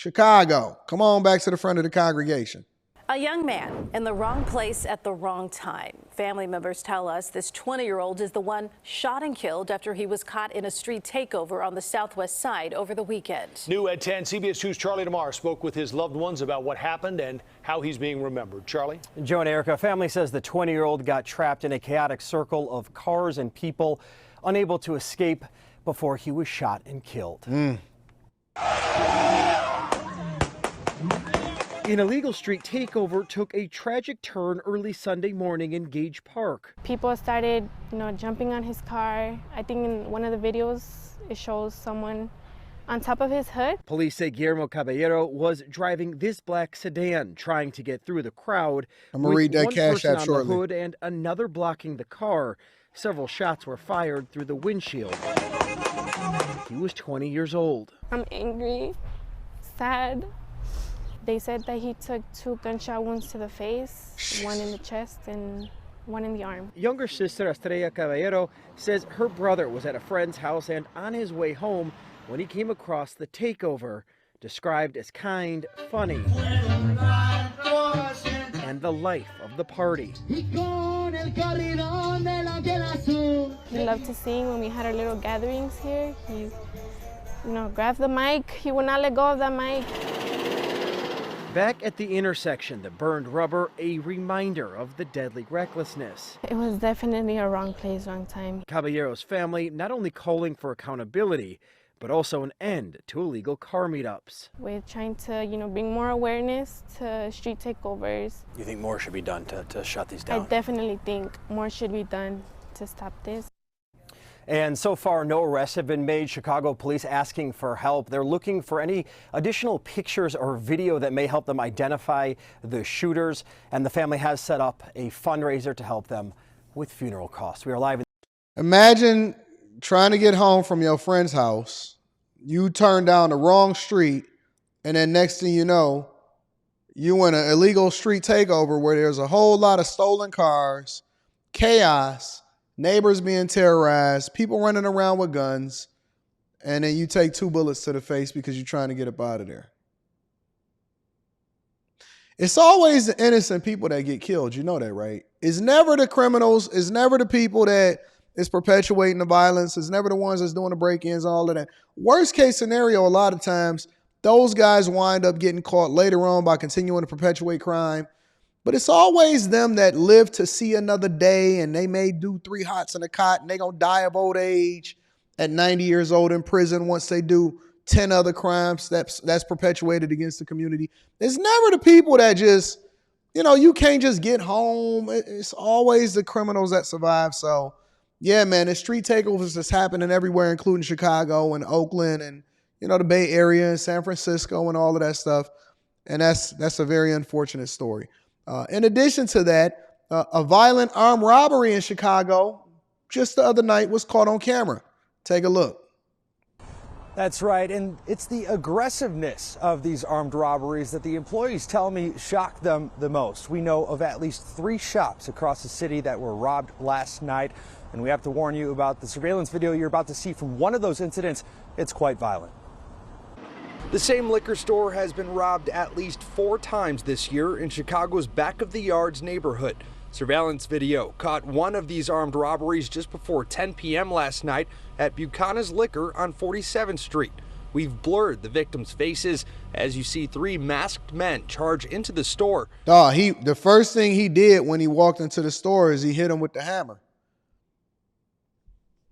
Chicago. Come on back to the front of the congregation. A young man in the wrong place at the wrong time. Family members tell us this 20-year-old is the one shot and killed after he was caught in a street takeover on the southwest side over the weekend. New at 10, CBS 2's Charlie DeMar spoke with his loved ones about what happened and how he's being remembered. Charlie? Joe and Erica, family says the 20-year-old got trapped in a chaotic circle of cars and people, unable to escape before he was shot and killed. An illegal street takeover took a tragic turn early Sunday morning in Gage Park. People started, jumping on his car. I think in one of the videos, it shows someone on top of his hood. Police say Guillermo Caballero was driving this black sedan, trying to get through the crowd. I'm gonna read that cash app shortly. On the hood and another blocking the car. Several shots were fired through the windshield. He was 20 years old. I'm angry, sad. They said that he took 2 gunshot wounds to the face, 1 in the chest and 1 in the arm. Younger sister Estrella Caballero says her brother was at a friend's house and on his way home when he came across the takeover, described as kind, funny, and the life of the party. He loved to sing when we had our little gatherings here. He, grabbed the mic. He would not let go of that mic. Back at the intersection, the burned rubber, a reminder of the deadly recklessness. It was definitely a wrong place, wrong time. Caballero's family not only calling for accountability, but also an end to illegal car meetups. We're trying to, bring more awareness to street takeovers. You think more should be done to shut these down? I definitely think more should be done to stop this. And so far, no arrests have been made. Chicago police asking for help. They're looking for any additional pictures or video that may help them identify the shooters. And the family has set up a fundraiser to help them with funeral costs. We are live. Imagine trying to get home from your friend's house. You turn down the wrong street, and then next thing you know, you in an illegal street takeover where there's a whole lot of stolen cars, chaos, neighbors being terrorized, people running around with guns, and then you take 2 bullets to the face because you're trying to get up out of there. It's always the innocent people that get killed. You know that, right? It's never the criminals. It's never the people that is perpetuating the violence. It's never the ones that's doing the break-ins, all of that. Worst case scenario, a lot of times, those guys wind up getting caught later on by continuing to perpetuate crime. But it's always them that live to see another day, and they may do 3 hots in a cot, and they're going to die of old age at 90 years old in prison once they do 10 other crimes that's perpetuated against the community. It's never the people that just, you can't just get home. It's always the criminals that survive. So, yeah, man, the street takeovers that's happening everywhere, including Chicago and Oakland and, the Bay Area and San Francisco and all of that stuff. And that's a very unfortunate story. In addition to that, a violent armed robbery in Chicago just the other night was caught on camera. Take a look. That's right, and it's the aggressiveness of these armed robberies that the employees tell me shocked them the most. We know of at least 3 shops across the city that were robbed last night, and we have to warn you about the surveillance video you're about to see from one of those incidents. It's quite violent. The same liquor store has been robbed at least 4 times this year in Chicago's Back of the Yards neighborhood. Surveillance video caught one of these armed robberies just before 10 p.m. last night at Buchanan's Liquor on 47th Street. We've blurred the victims' faces as you see 3 masked men charge into the store. The first thing he did when he walked into the store is he hit him with the hammer.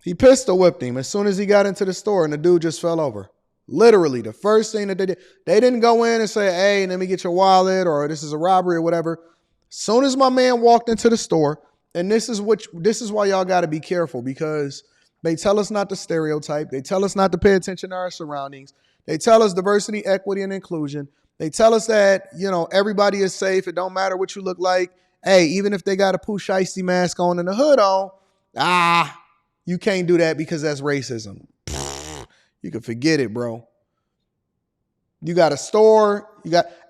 He pistol whipped him as soon as he got into the store, and the dude just fell over. Literally, the first thing that they didn't go in and say, hey, let me get your wallet, or this is a robbery or whatever. As soon as my man walked into the store, and this is why y'all got to be careful, because they tell us not to stereotype. They tell us not to pay attention to our surroundings. They tell us diversity, equity, and inclusion. They tell us that, everybody is safe. It don't matter what you look like. Hey, even if they got a Pooh Shiesty mask on and a hood on, you can't do that because that's racism. You can forget it, bro. You got a store.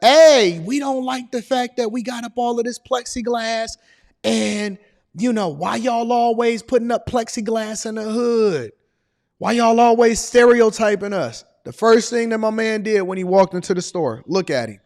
Hey, we don't like the fact that we got up all of this plexiglass. And, why y'all always putting up plexiglass in the hood? Why y'all always stereotyping us? The first thing that my man did when he walked into the store, look at him.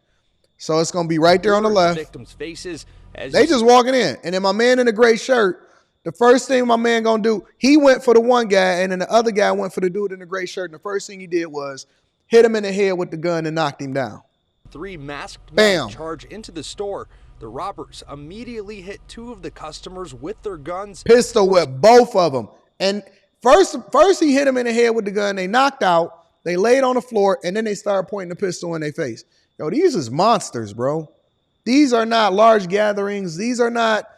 So it's going to be right there on the left. Victims' faces as they just walking in. And then my man in the gray shirt, the first thing my man going to do, he went for the one guy, and then the other guy went for the dude in the gray shirt. And the first thing he did was hit him in the head with the gun and knocked him down. 3 masked Bam. men charge into the store. The robbers immediately hit 2 of the customers with their guns. Pistol whip both of them. And first he hit him in the head with the gun. They knocked out. They laid on the floor, and then they started pointing the pistol in their face. Yo, these is monsters, bro. These are not large gatherings. These are not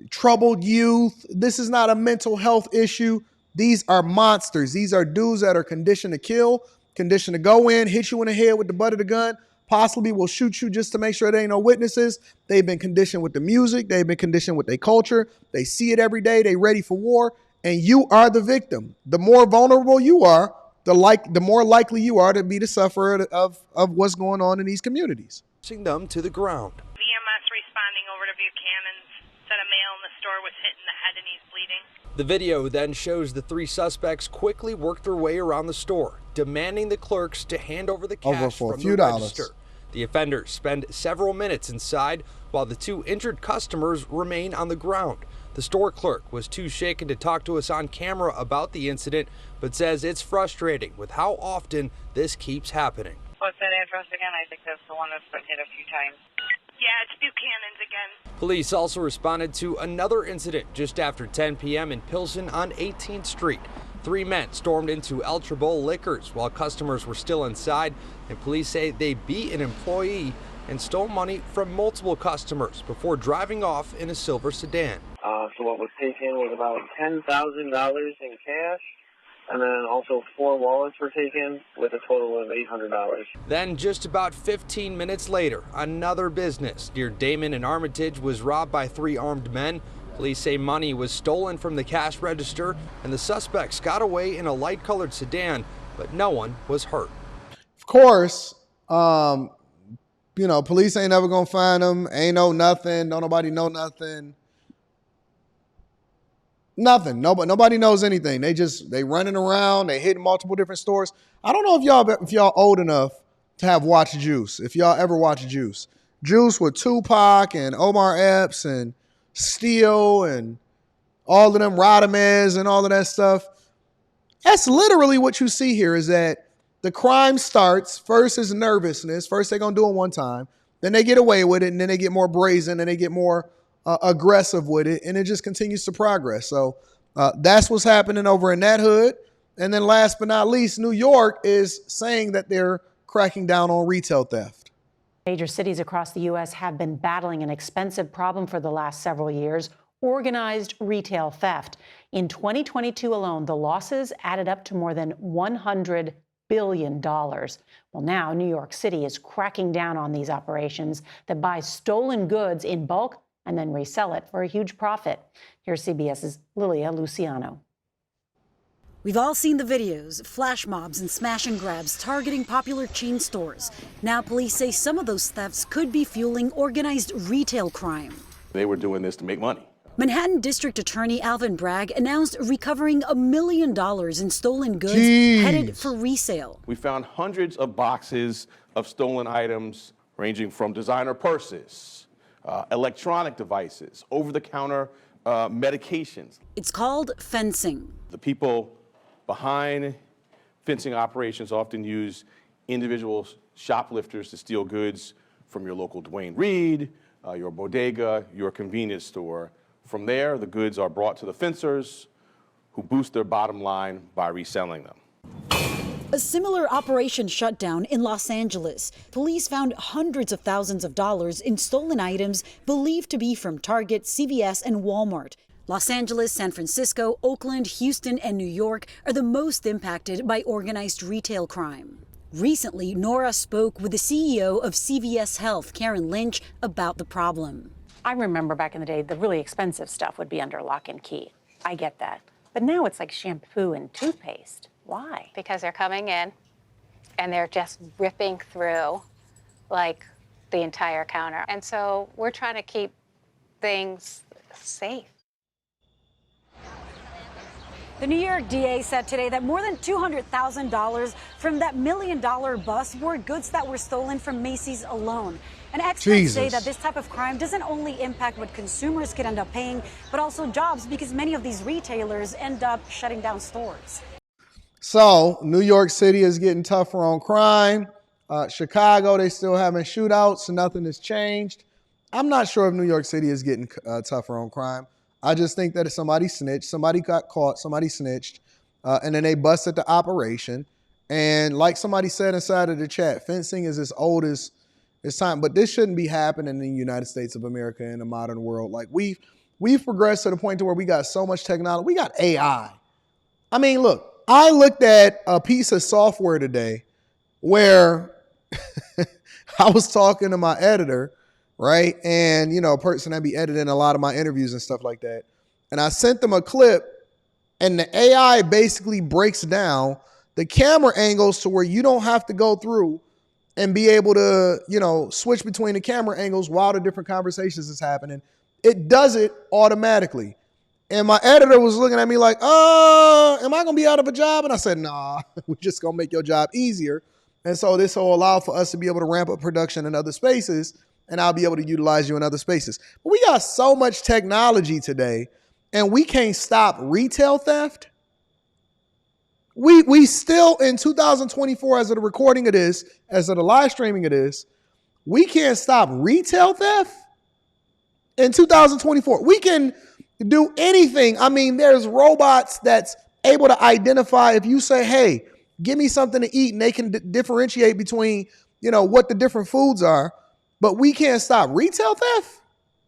troubled youth. This is not a mental health issue. These are monsters. These are dudes that are conditioned to kill, conditioned to go in, hit you in the head with the butt of the gun, possibly will shoot you just to make sure there ain't no witnesses. They've been conditioned with the music. They've been conditioned with their culture. They see it every day. They ready for war, and you are the victim. The more vulnerable you are, the more likely you are to be the sufferer of what's going on in these communities. Pushing them to the ground. VMS responding over to Buchanan's said a male in the store was hit in the head and he's bleeding. The video then shows the 3 suspects quickly work their way around the store, demanding the clerks to hand over the cash for a from few the dollars. register. The offenders spend several minutes inside while the 2 injured customers remain on the ground. The store clerk was too shaken to talk to us on camera about the incident, but says it's frustrating with how often this keeps happening. What's that address again? I think that's the one that's been hit a few times. Yeah, it's Buchanan's again. Police also responded to another incident just after 10 p.m. in Pilsen on 18th Street. 3 men stormed into El Tribol Liquors while customers were still inside, and police say they beat an employee and stole money from multiple customers before driving off in a silver sedan. So what was taken was about $10,000 in cash, and then also 4 wallets were taken with a total of $800. Then just about 15 minutes later, another business near Damon and Armitage was robbed by 3 armed men. Police say money was stolen from the cash register, and the suspects got away in a light-colored sedan, but no one was hurt. Of course, police ain't never gonna find them. Ain't know nothing. Don't nobody know nothing. Nothing. Nobody knows anything. They running around. They hitting multiple different stores. I don't know if y'all old enough to have watched Juice. If y'all ever watched Juice, Juice with Tupac and Omar Epps and Steel and all of them, Rodamez and all of that stuff. That's literally what you see here. Is that the crime starts first is nervousness. First they're gonna do it one time, then they get away with it, and then they get more brazen and they get more aggressive with it, and it just continues to progress. So that's what's happening over in that hood. And then last but not least, New York is saying that they're cracking down on retail theft. Major cities across the U.S. have been battling an expensive problem for the last several years: organized retail theft. In 2022 alone, the losses added up to more than $100 billion. Well, now New York City is cracking down on these operations that buy stolen goods in bulk and then resell it for a huge profit. Here's CBS's Lilia Luciano. We've all seen the videos, flash mobs and smash and grabs targeting popular chain stores. Now police say some of those thefts could be fueling organized retail crime. They were doing this to make money. Manhattan District Attorney Alvin Bragg announced recovering $1 million in stolen goods headed for resale. We found hundreds of boxes of stolen items ranging from designer purses, electronic devices, over-the-counter medications. It's called fencing. The people behind fencing operations often use individual shoplifters to steal goods from your local Duane Reade, your bodega, your convenience store. From there, the goods are brought to the fencers, who boost their bottom line by reselling them. A similar operation shut down in Los Angeles. Police found hundreds of thousands of dollars in stolen items believed to be from Target, CVS, and Walmart. Los Angeles, San Francisco, Oakland, Houston, and New York are the most impacted by organized retail crime. Recently, Nora spoke with the CEO of CVS Health, Karen Lynch, about the problem. I remember back in the day, the really expensive stuff would be under lock and key. I get that. But now it's like shampoo and toothpaste. Why? Because they're coming in and they're just ripping through like the entire counter. And so we're trying to keep things safe. The New York DA said today that more than $200,000 from that $1 million bus were goods that were stolen from Macy's alone. And experts say that this type of crime doesn't only impact what consumers could end up paying, but also jobs, because many of these retailers end up shutting down stores. So New York City is getting tougher on crime. Chicago, they still having shootouts, so nothing has changed. I'm not sure if New York City is getting tougher on crime. I just think that if somebody snitched, somebody got caught, somebody snitched, and then they busted the operation. And like somebody said inside of the chat, fencing is as old as time, but this shouldn't be happening in the United States of America in the modern world. Like we've progressed to the point to where we got so much technology. We got AI. I mean, look, I looked at a piece of software today where I was talking to my editor, right? And, you know, a person that be editing a lot of my interviews and stuff like that. And I sent them a clip, and the AI basically breaks down the camera angles to where you don't have to go through and be able to, you know, switch between the camera angles while the different conversations is happening. It does it automatically. And my editor was looking at me like, am I going to be out of a job? And I said, nah, we're just going to make your job easier. And so this will allow for us to be able to ramp up production in other spaces, and I'll be able to utilize you in other spaces. But we got so much technology today, and we can't stop retail theft. We still, in 2024, as of the recording of this, as of the live streaming of this, we can't stop retail theft in 2024. We can do anything. I mean, there's robots that's able to identify if you say, hey, give me something to eat, and they can differentiate between, you know, what the different foods are. But we can't stop retail theft.